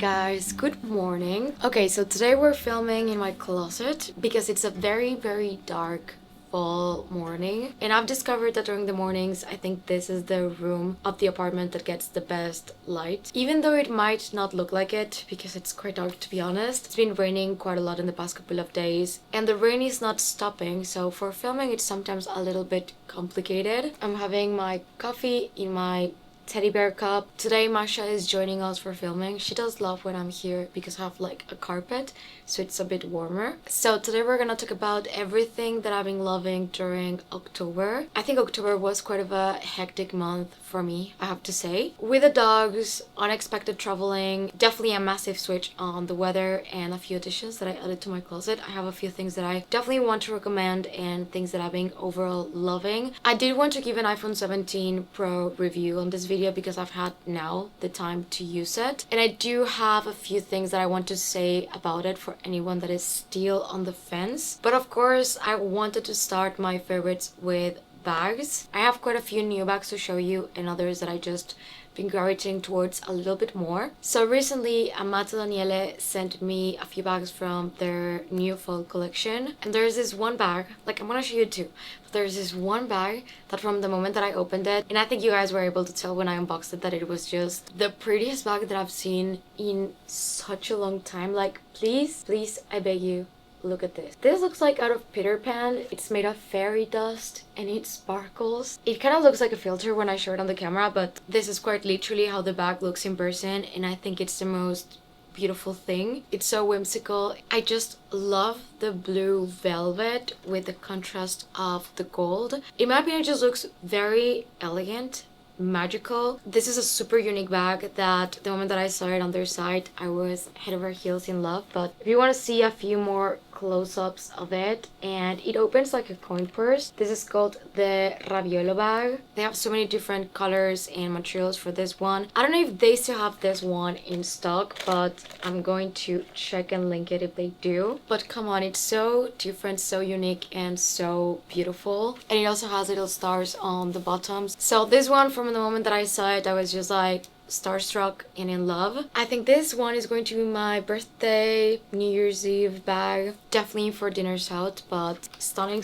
guys, good morning. Okay, so today we're filming in my closet because it's a very dark fall morning, and I've discovered that during the mornings I think this is the room of the apartment that gets the best light, even though it might not look like it because it's quite dark, to be honest. It's been raining quite a lot in the past couple of days and the rain is not stopping, so for filming it's sometimes a little bit complicated. I'm having my coffee in my teddy bear cup. Today Masha is joining us for filming. She does love when I'm here because I have like a carpet, so it's a bit warmer. So today we're gonna talk about everything that I've been loving during October. I think October was quite of a hectic month for me, I have to say. With the dogs, unexpected traveling, definitely a massive switch on the weather, and a few additions that I added to my closet. I have a few things that I definitely want to recommend and things that I've been overall loving. I did want to give an iPhone 17 Pro review on this video because I've had now the time to use it, and I do have a few things that I want to say about it for anyone that is still on the fence. But of course I wanted to start my favorites with bags. I have quite a few new bags to show you and others that I just been gravitating towards a little bit more. So recently Amato Daniele sent me a few bags from their new fall collection, and there's this one bag, like I'm gonna show you two, but there's this one bag that from the moment that I opened it, and I think you guys were able to tell when I unboxed it that it was just the prettiest bag that I've seen in such a long time. Like please I beg you, look at this. This looks like out of Peter Pan. It's made of fairy dust and it sparkles. It kind of looks like a filter when I show it on the camera, but this is quite literally how the bag looks in person, and I think it's the most beautiful thing. It's so whimsical. I just love the blue velvet with the contrast of the gold. In my opinion, it just looks very elegant, magical. This is a super unique bag that the moment that I saw it on their site I was head over heels in love. But if you want to see a few more close-ups of it, and it opens like a coin purse. This is called the Raviolo bag. They have so many different colors and materials for this one. I don't know if they still have this one in stock, but I'm going to check and link it if they do. But come on, it's so different, so unique, and so beautiful. And it also has little stars on the bottoms. So this one, from the moment that I saw it, I was just like starstruck and in love. I think this one is going to be my birthday, New Year's Eve bag. Definitely for dinners out, but stunning.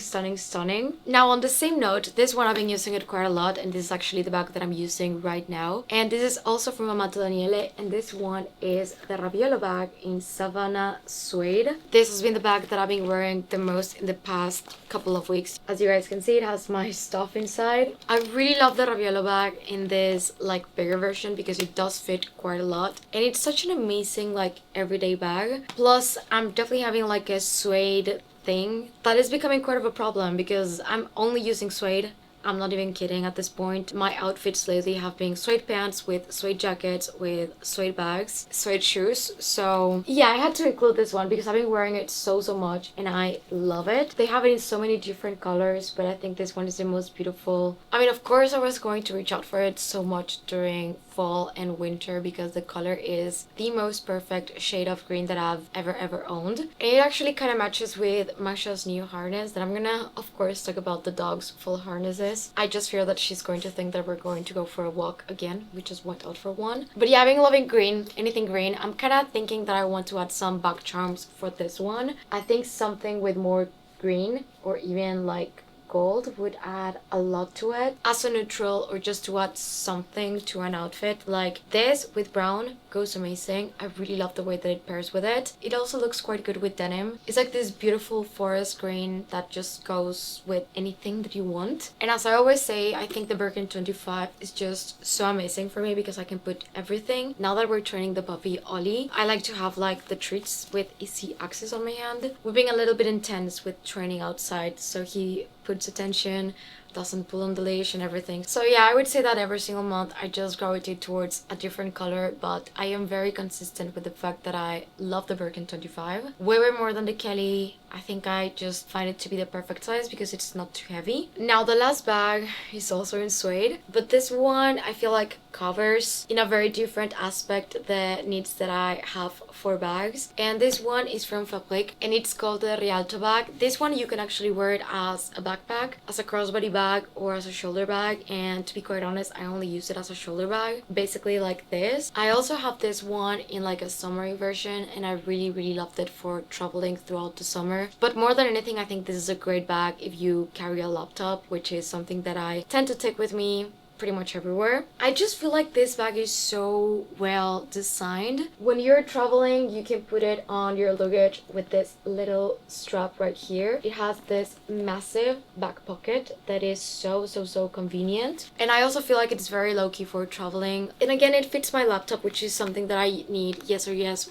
Now on the same note, this one I've been using it quite a lot, and this is actually the bag that I'm using right now. And this is also from Amato Daniele, and this one is the Raviolo bag in Savannah Suede. This has been the bag that I've been wearing the most in the past couple of weeks. As you guys can see, it has my stuff inside. I really love the Raviolo bag in this like bigger version because it does fit quite a lot, and it's such an amazing like everyday bag. Plus I'm definitely having like a suede thing that is becoming quite of a problem because I'm only using suede. I'm not even kidding at this point. My outfits lately have been suede pants with suede jackets with suede bags, suede shoes. So yeah, I had to include this one because I've been wearing it so much and I love it. They have it in so many different colors, but I think this one is the most beautiful. I mean, of course I was going to reach out for it so much during fall and winter because the color is the most perfect shade of green that I've ever owned. And it actually kind of matches with Masha's new harness that I'm gonna of course talk about the dog's full harnesses. I just fear that she's going to think that we're going to go for a walk again. We just went out for one. But yeah, I've been loving green, anything green. I'm kind of thinking that I want to add some back charms for this one. I think something with more green or even like gold would add a lot to it as a neutral, or just to add something to an outfit. Like this with brown goes amazing. I really love the way that it pairs with it. It also looks quite good with denim. It's like this beautiful forest green that just goes with anything that you want. And as I always say, I think the Birkin 25 is just so amazing for me because I can put everything. Now that we're training the puppy Ollie, I like to have like the treats with easy access on my hand. We're being a little bit intense with training outside, so he puts attention, doesn't pull on the leash and everything. So yeah, I would say that every single month I just gravitate towards a different color, but I am very consistent with the fact that I love the Birkin 25 way more than the Kelly. I think I just find it to be the perfect size because it's not too heavy. Now the last bag is also in suede, but this one I feel like covers in a very different aspect the needs that I have for bags. And this one is from Fabrique and it's called the Rialto bag. This one you can actually wear it as a backpack, as a crossbody bag, bag or as a shoulder bag, and to be quite honest, I only use it as a shoulder bag, basically like this. I also have this one in like a summery version, and I really loved it for traveling throughout the summer. But more than anything, I think this is a great bag if you carry a laptop, which is something that I tend to take with me pretty much everywhere. I just feel like this bag is so well designed. When you're traveling, you can put it on your luggage with this little strap right here. It has this massive back pocket that is so convenient. And I also feel like it's very low-key for traveling. And again, it fits my laptop, which is something that I need yes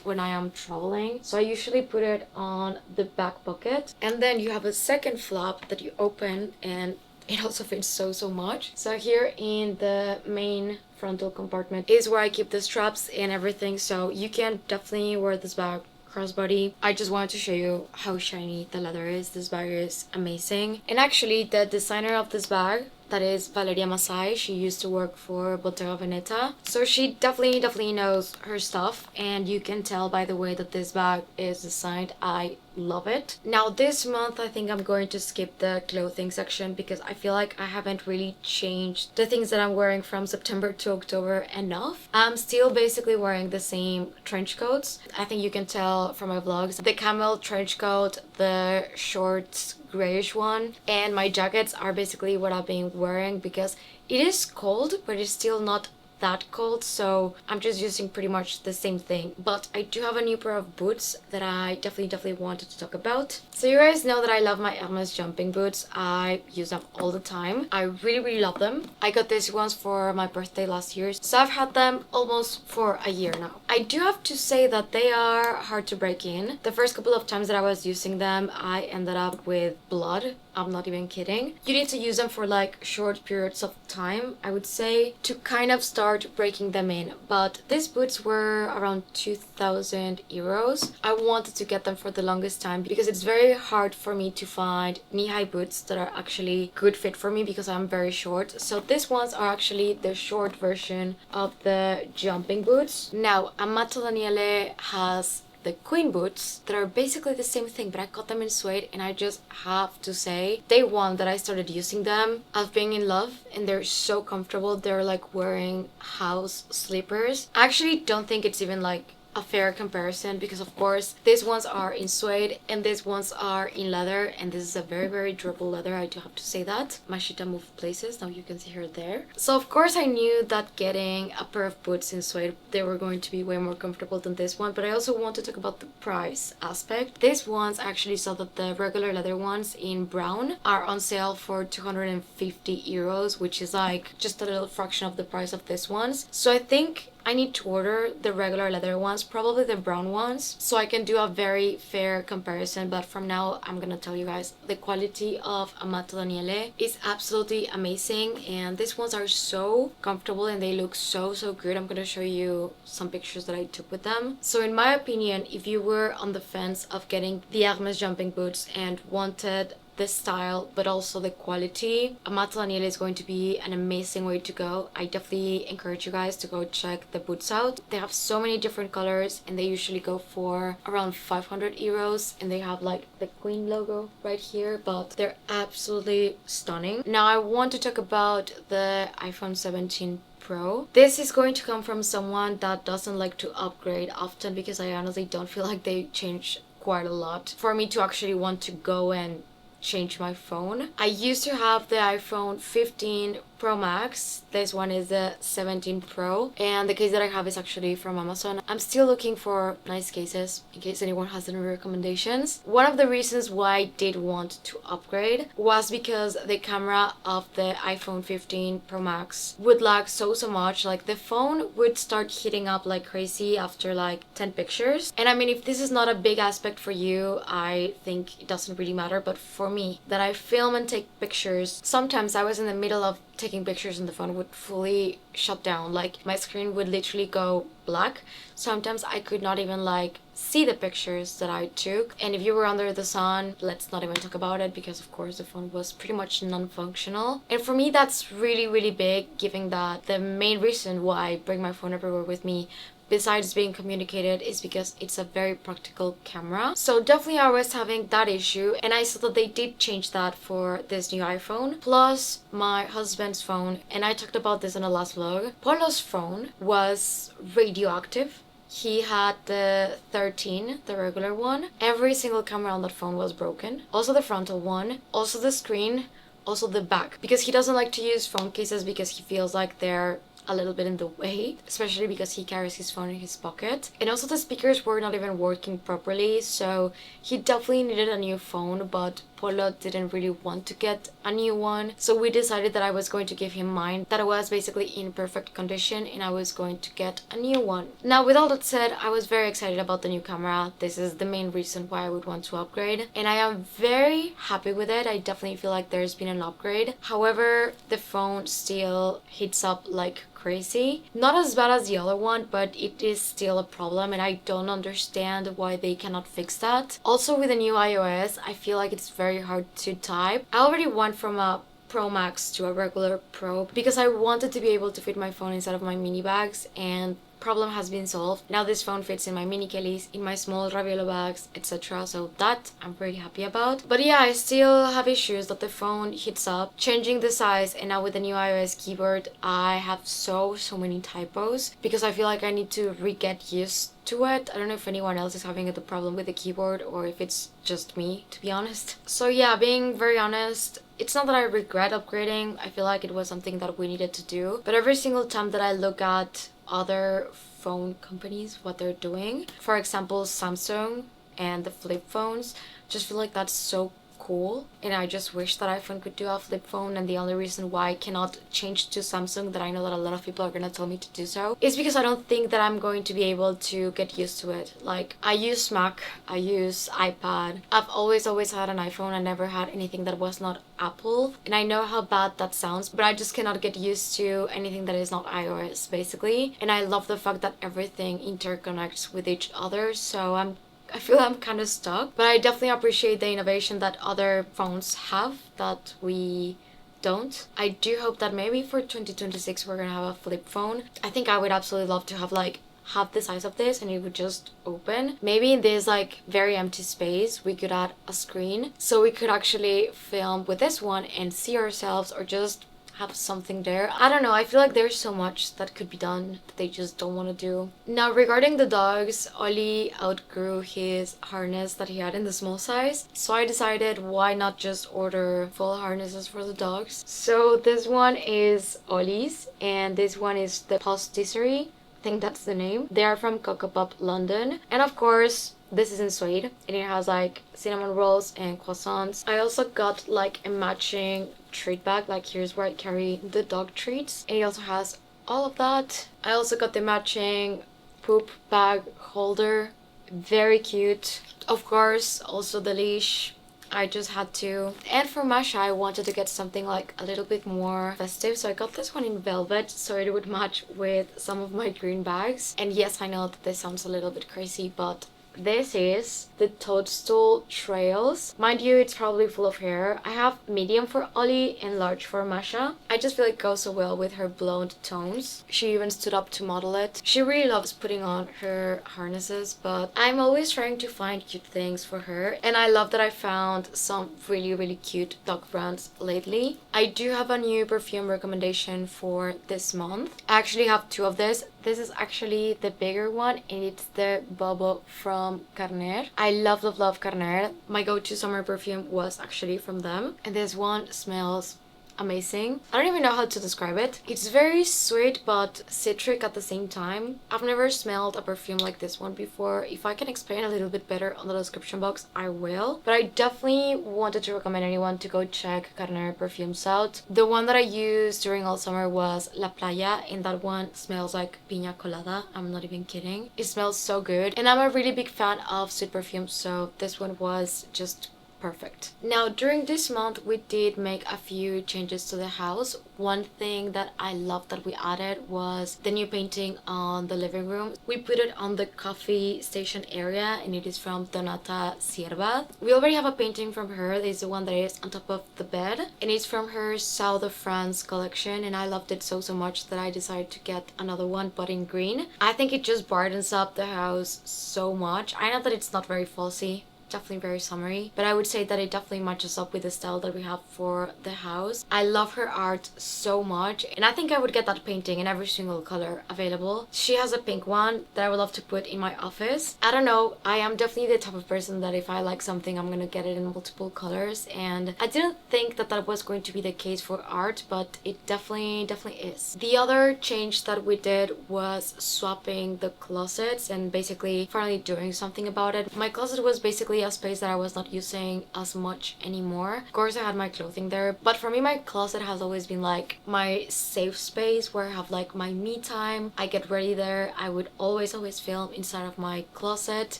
when I am traveling. So I usually put it on the back pocket. And then you have a second flap that you open, and it also fits so much. So here in the main frontal compartment is where I keep the straps and everything, so you can definitely wear this bag crossbody. I just wanted to show you how shiny the leather is. This bag is amazing. And actually, the designer of this bag, that is Valeria Masai, she used to work for Bottega Veneta, so she definitely knows her stuff, and you can tell by the way that this bag is designed. I love it. Now this month I think I'm going to skip the clothing section because I feel like I haven't really changed the things that I'm wearing from September to October enough. I'm still basically wearing the same trench coats. I think you can tell from my vlogs. The camel trench coat, the shorts grayish one, and my jackets are basically what I've been wearing because it is cold, but it's still not that cold, so I'm just using pretty much the same thing. But I do have a new pair of boots that I definitely wanted to talk about. So you guys know that I love my Hermès Jumping Boots. I use them all the time. I really love them. I got these ones for my birthday last year, so I've had them almost for a year now. I do have to say that they are hard to break in. The first couple of times that I was using them, I ended up with blood. I'm not even kidding. You need to use them for like short periods of time, I would say, to kind of start breaking them in. But these boots were around 2,000 euros. I wanted to get them for the longest time because it's very hard for me to find knee-high boots that are actually good fit for me because I'm very short. So these ones are actually the short version of the jumping boots. Now, Amato Daniele has the queen boots that are basically the same thing, but I got them in suede, and I just have to say, day one that I started using them, I've been in love, and they're so comfortable. They're like wearing house slippers. I actually don't think it's even like a fair comparison because of course these ones are in suede and these ones are in leather, and this is a very durable leather. I do have to say that. Mashita moved places, now you can see her there. So of course I knew that getting a pair of boots in suede, they were going to be way more comfortable than this one, but I also want to talk about the price aspect. These ones, I actually saw that the regular leather ones in brown are on sale for 250 euros, which is like just a little fraction of the price of these ones. So I think I need to order the regular leather ones, probably the brown ones, so I can do a very fair comparison. But from now, I'm gonna tell you guys, the quality of Amato Daniele is absolutely amazing, and these ones are so comfortable and they look so good. I'm gonna show you some pictures that I took with them. So in my opinion, if you were on the fence of getting the Hermès Jumping Boots and wanted the style but also the quality, Amato Daniele is going to be an amazing way to go. I definitely encourage you guys to go check the boots out. They have so many different colors and they usually go for around 500 euros, and they have like the Queen logo right here, but they're absolutely stunning. Now I want to talk about the iPhone 17 Pro. This is going to come from someone that doesn't like to upgrade often because I honestly don't feel like they change quite a lot for me to actually want to go and change my phone. I used to have the iPhone 15 Pro Max. This one is the 17 Pro, and the case that I have is actually from Amazon. I'm still looking for nice cases in case anyone has any recommendations. One of the reasons why I did want to upgrade was because the camera of the iPhone 15 Pro Max would lag so much. Like the phone would start heating up like crazy after like 10 pictures. And I mean, if this is not a big aspect for you, I think it doesn't really matter, but for me, that I film and take pictures, sometimes I was in the middle of taking pictures and the phone would fully shut down. Like my screen would literally go black. Sometimes I could not even like see the pictures that I took. And if you were under the sun, let's not even talk about it because of course the phone was pretty much non-functional. And for me that's really big, given that the main reason why I bring my phone everywhere with me besides being communicated, is because it's a very practical camera. So definitely I was having that issue, and I saw that they did change that for this new iPhone. Plus my husband's phone, and I talked about this in the last vlog, Polo's phone was radioactive. He had the 13, the regular one. Every single camera on that phone was broken. Also the frontal one, also the screen, also the back. Because he doesn't like to use phone cases because he feels like they're a little bit in the way, especially because he carries his phone in his pocket. And also the speakers were not even working properly, so he definitely needed a new phone, but Polo didn't really want to get a new one. So we decided that I was going to give him mine, that it was basically in perfect condition, and I was going to get a new one. Now with all that said, I was very excited about the new camera. This is the main reason why I would want to upgrade, and I am very happy with it. I definitely feel like there's been an upgrade. However, the phone still heats up like crazy. Not as bad as the other one, but it is still a problem, and I don't understand why they cannot fix that. Also with the new iOS, I feel like it's very hard to type. I already went from a Pro Max to a regular Pro because I wanted to be able to fit my phone inside of my mini bags, and problem has been solved. Now this phone fits in my mini kelis, in my small Raviolo bags, etc. So that I'm very happy about. But yeah, I still have issues that the phone heats up, changing the size, and now with the new iOS keyboard, I have so many typos because I feel like I need to re-get used to it. I don't know if anyone else is having the problem with the keyboard or if it's just me, to be honest. So yeah, being very honest, it's not that I regret upgrading. I feel like it was something that we needed to do. But every single time that I look at other phone companies, what they're doing, for example Samsung and the flip phones, just feel like that's so cool, and I just wish that iPhone could do a flip phone. And the only reason why I cannot change to Samsung, that I know that a lot of people are gonna tell me to do so, is because I don't think that I'm going to be able to get used to it. Like, I use Mac, I use iPad, I've always had an iPhone. I never had anything that was not Apple, and I know how bad that sounds, but I just cannot get used to anything that is not iOS basically. And I love the fact that everything interconnects with each other, so I feel I'm kind of stuck, but I definitely appreciate the innovation that other phones have that we don't. I do hope that maybe for 2026 we're gonna have a flip phone. I think I would absolutely love to have like half the size of this and it would just open. Maybe in this like very empty space we could add a screen so we could actually film with this one and see ourselves, or just have something there. I don't know, I feel like there's so much that could be done that they just don't want to do. Now regarding the dogs, Oli outgrew his harness that he had in the small size, so I decided why not just order full harnesses for the dogs. So this one is Oli's and this one is the pastisserie, I think that's the name. They are from CocoPup London, and of course this is in Suede, and it has like cinnamon rolls and croissants. I also got like a matching treat bag, like here's where I carry the dog treats, and it also has all of that. I also got the matching poop bag holder, very cute. Of course also the leash, I just had to. And for Masha, I wanted to get something like a little bit more festive, so I got this one in velvet so it would match with some of my green bags. And yes, I know that this sounds a little bit crazy, but this is the Toadstool Trails. Mind you, it's probably full of hair. I have medium for Ollie and large for Masha. I just feel it goes so well with her blonde tones. She even stood up to model it. She really loves putting on her harnesses, but I'm always trying to find cute things for her. And I love that I found some really cute dog brands lately. I do have a new perfume recommendation for this month. I actually have two of this. This is actually the bigger one, and it's the Bobo from Carner. I love Carner. My go-to summer perfume was actually from them, and this one smells amazing. I don't even know how to describe it. It's very sweet but citric at the same time. I've never smelled a perfume like this one before. If I can explain a little bit better on the description box, I will. But I definitely wanted to recommend anyone to go check Carner perfumes out. The one that I used during all summer was La Playa, and that one smells like piña colada. I'm not even kidding. It smells so good, and I'm a really big fan of sweet perfumes, so this one was just perfect. Now during this month we did make a few changes to the house. One thing that I loved that we added was the new painting on the living room. We put it on the coffee station area and it is from Donata Ziebarth. We already have a painting from her. This is the one that is on top of the bed and it's from her South of France collection, and I loved it so much that I decided to get another one but in green. I think it just brightens up the house so much. I know that it's not very falsy, definitely very summery, but I would say that it definitely matches up with the style that we have for the house. I love her art so much and I think I would get that painting in every single color available. She has a pink one that I would love to put in my office. I don't know, I am definitely the type of person that if I like something I'm gonna get it in multiple colors, and I didn't think that that was going to be the case for art, but it definitely is. The other change that we did was swapping the closets and basically finally doing something about it. My closet was basically a space that I was not using as much anymore. Of course I had my clothing there, but for me my closet has always been like my safe space where I have like my me time. I get ready there. I would always film inside of my closet,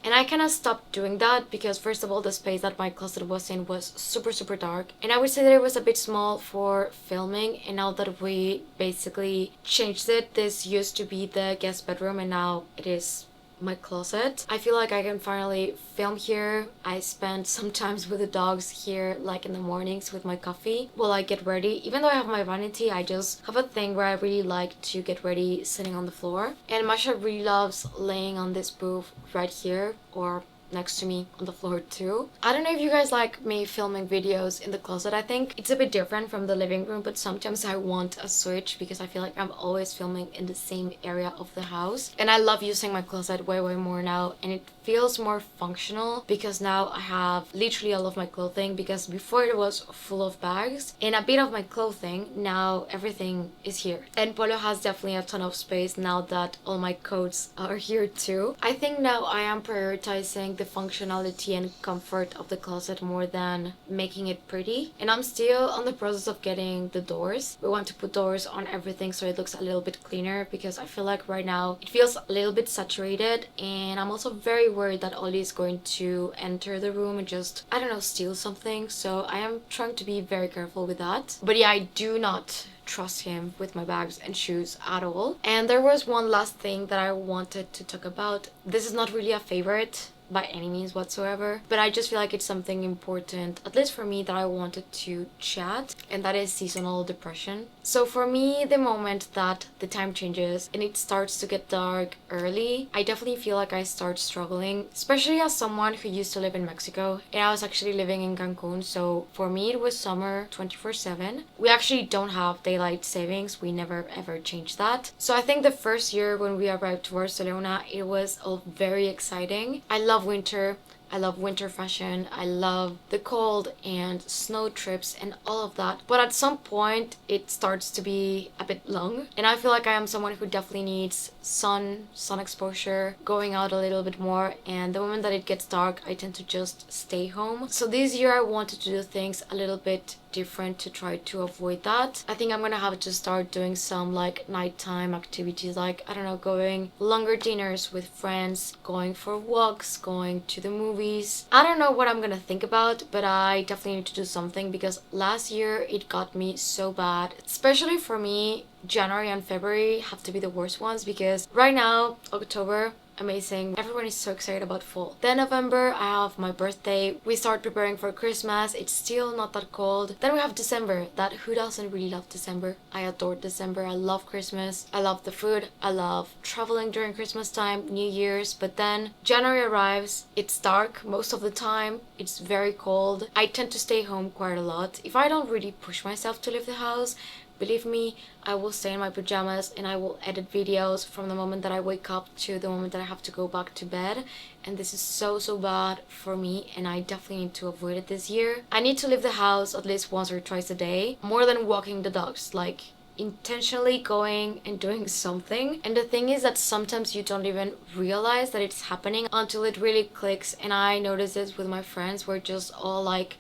and I kind of stopped doing that because first of all the space that my closet was in was super dark, and I would say that it was a bit small for filming. And now that we basically changed it, this used to be the guest bedroom and now it is my closet. I feel like I can finally film here. I spend sometimes with the dogs here, like in the mornings with my coffee while I get ready. Even though I have my vanity, I just have a thing where I really like to get ready sitting on the floor. And Masha really loves laying on this booth right here or next to me on the floor too. I don't know if you guys like me filming videos in the closet. I think it's a bit different from the living room, but sometimes I want a switch because I feel like I'm always filming in the same area of the house, and I love using my closet way more now, and it feels more functional because now I have literally all of my clothing, because before it was full of bags and a bit of my clothing. Now everything is here, and Polo has definitely a ton of space now that all my coats are here too. I think now I am prioritizing the functionality and comfort of the closet more than making it pretty, and I'm still on the process of getting the doors. We want to put doors on everything so it looks a little bit cleaner, because I feel like right now it feels a little bit saturated, and I'm also very worried that Ollie is going to enter the room and just, I don't know, steal something. So I am trying to be very careful with that. But yeah, I do not trust him with my bags and shoes at all. And there was one last thing that I wanted to talk about. This is not really a favorite by any means whatsoever, but I just feel like it's something important, at least for me, that I wanted to chat, and that is seasonal depression. So for me, the moment that the time changes and it starts to get dark early, I definitely feel like I start struggling, especially as someone who used to live in Mexico, and I was actually living in Cancun. So for me it was summer 24/7. We actually don't have daylight savings. We never ever changed that. So I think the first year when we arrived to Barcelona, it was all very exciting. I love winter. I love winter fashion. I love the cold and snow trips and all of that. But at some point, it starts to be a bit long. And I feel like I am someone who definitely needs sun exposure, going out a little bit more. And the moment that it gets dark, I tend to just stay home. So this year I wanted to do things a little bit different to try to avoid that. I think I'm gonna have to start doing some like nighttime activities, like, I don't know, going longer dinners with friends, going for walks, going to the movies. I don't know what I'm gonna think about, but I definitely need to do something, because last year it got me so bad. Especially for me, January and February have to be the worst ones, because right now, October, amazing. Everyone is so excited about fall. Then November, I have my birthday. We start preparing for Christmas. It's still not that cold. Then we have December. That, who doesn't really love December? I adore December. I love Christmas. I love the food. I love traveling during Christmas time, New Year's. But then January arrives. It's dark most of the time. It's very cold. I tend to stay home quite a lot. If I don't really push myself to leave the house, believe me, I will stay in my pajamas and I will edit videos from the moment that I wake up to the moment that I have to go back to bed. And this is so bad for me, and I definitely need to avoid it this year. I need to leave the house at least once or twice a day, more than walking the dogs, like intentionally going and doing something. And the thing is that sometimes you don't even realize that it's happening until it really clicks. And I notice this with my friends. We're just all like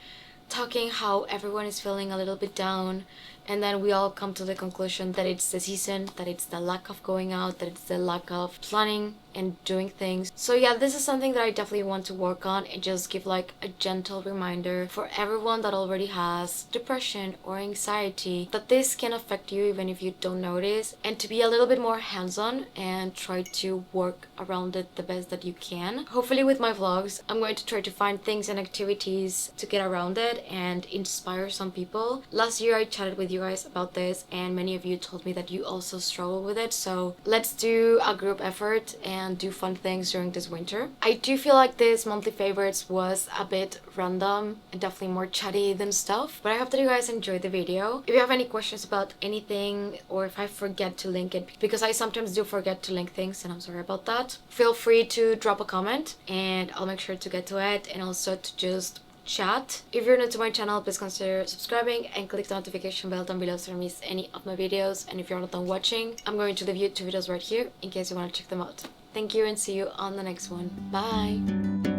talking how everyone is feeling a little bit down, and then we all come to the conclusion that it's the season, that it's the lack of going out, that it's the lack of planning and doing things. So yeah, this is something that I definitely want to work on and just give like a gentle reminder for everyone that already has depression or anxiety, that this can affect you even if you don't notice, and to be a little bit more hands-on and try to work around it the best that you can. Hopefully with my vlogs, I'm going to try to find things and activities to get around it and inspire some people. Last year I chatted with you guys about this and many of you told me that you also struggle with it, so let's do a group effort and do fun things during this winter. I do feel like this monthly favorites was a bit random and definitely more chatty than stuff, but I hope that you guys enjoyed the video. If you have any questions about anything or if I forget to link it, because I sometimes do forget to link things and I'm sorry about that, feel free to drop a comment and I'll make sure to get to it, and also to just chat. If you're new to my channel, please consider subscribing and click the notification bell down below so you don't miss any of my videos. And if you're not done watching, I'm going to leave you 2 videos right here in case you want to check them out. Thank you and see you on the next one. Bye!